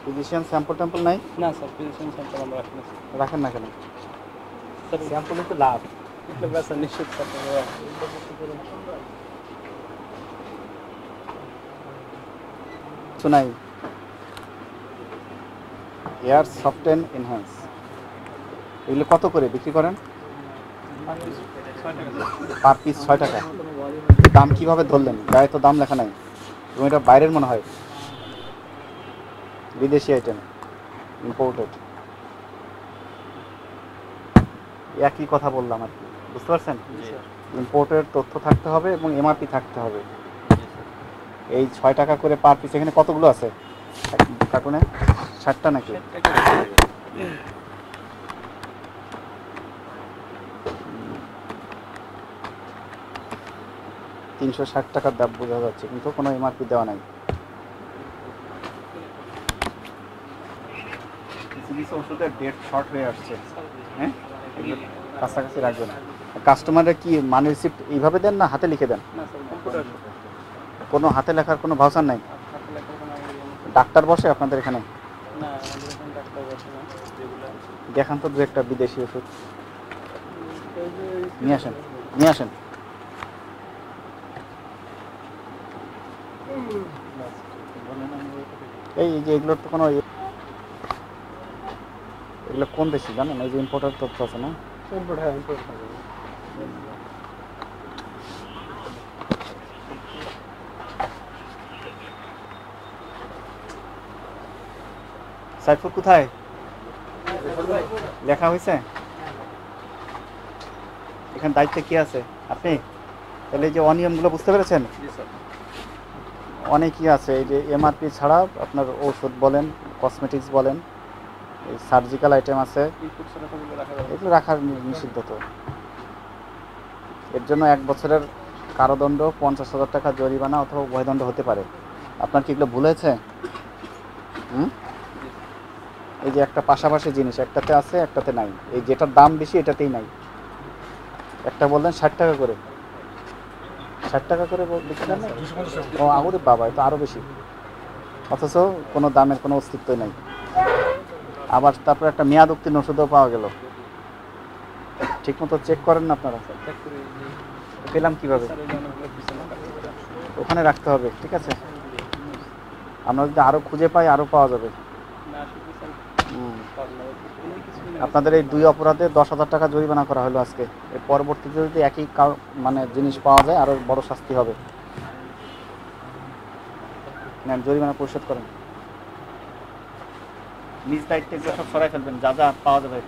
Physician sample ট্যাম্পল নাই? না sir, physician sample আমরা রাখি না। রাখেন না কেন? স্যার স্যাম্পলই তো লাভ। এগুলো বেচা নিশ্চিত করতে হবে। কিছু নাই। এয়ার সফটেন এনহ্যান্স এগুলো কত করে বিক্রি করেন? পার পিস 6 টাকা। দাম কিভাবে ধরলেন? গায়ে তো দাম লেখা নাই এবং এটা বাইরের মনে হয়, বিদেশি আইটেম, ইম্পোর্টেড। একই কথা বললাম আর কি, বুঝতে পারছেন? ইম্পোর্টের তথ্য থাকতে হবে এবং এমআরপি থাকতে হবে। এই 6 টাকা করে পার পিস। এখানে কতগুলো আছে কার্টুনে? 60টা নাকি? 360 টাকার দাম বোঝা যাচ্ছে, কিন্তু কোনো এমআরপি দেওয়া নাই। কিছু কিছু ওষুধের ডেট শর্ট হয়ে আসছে, হ্যাঁ, এগুলো কাছাকাছি রাখবেন। কাস্টমাররা কি মানি রিসিপ্ট এইভাবে দেন না হাতে লিখে দেন? না স্যার, কম্পিউটার। কোনো হাতে লেখার কোনো ভাউচার নাই? হাতে লেখার কোনো idea ডাক্তার বসে আপনাদের এখানে? নেই। না, আমাদের এখানে ডাক্তার বসে না। যেগুলো দেখান তো দু একটা বিদেশি ওষুধ এই যে নিয়ে আসেন, নিয়ে আসেন। এই যে এগুলোর তো কোনো এগুলো কোন দেশি জানেন? এই যে ইম্পোর্টার তথ্য আছে না? ইম্পোর্ট, হ্যাঁ ইম্পোর্ট হবে। সাইফুল কোথায়? লেখা হয়েছে? এখানে দায়িত্বে কি আছে? আপনি? তাহলে এই যে অনিয়মগুলো বুঝতে পেরেছেন? জি স্যার। অনেকই আছে। এই যে এমআরপি ছাড়া আপনার ওষুধ বলেন, কসমেটিক্স বলেন, এই সার্জিক্যাল আইটেম আছে, ইনপুট ছাড়া তো এগুলো রাখা যাবে না। এগুলো রাখার নিষিদ্ধ তো। এর জন্য 1 বছরের কারাদণ্ড, 50,000 টাকা জরিমানা অথবা উভয়দণ্ড হতে পারে। আপনার কি এগুলো ভুল হয়েছে? এই যে একটা পাশাপাশি জিনিস, একটাতে আছে একটাতে নাই। এই যেটার দাম বেশি এটাতেই নাই। একটা বললেন 60 টাকা করে, 60 টাকা করে বিক্রি না? ও আরে বাবা, এটা আরও বেশি, অথচ কোনো দামের কোনো অস্তিত্বই নাই। আবার তারপর একটা মেয়াদ উত্তীর্ণ ওষুধও পাওয়া গেল। ঠিক মতো চেক করেন না আপনারা? চেক করে পেলাম কিভাবে? স্যার, এই যে অনেকগুলো পিছনে কাটতে হবে। ওখানে রাখতে হবে, ঠিক আছে? আমরা যদি আরও খুঁজে পাই আরও পাওয়া যাবে। না শুধু স্যার পারলে কিছু না। আপনাদের এই 2 অপরাধে 10,000 টাকা জরিমানা করা হলো আজকে। এর পরবর্তীতে যদি একই মানে জিনিস পাওয়া যায় আরও বড় শাস্তি হবে। নেন, জরিমানা পরিশোধ করেন। নিজ দায়িত্বে এগুলো সব সরাই ফেলবেন, যা যা পাওয়া যাবে।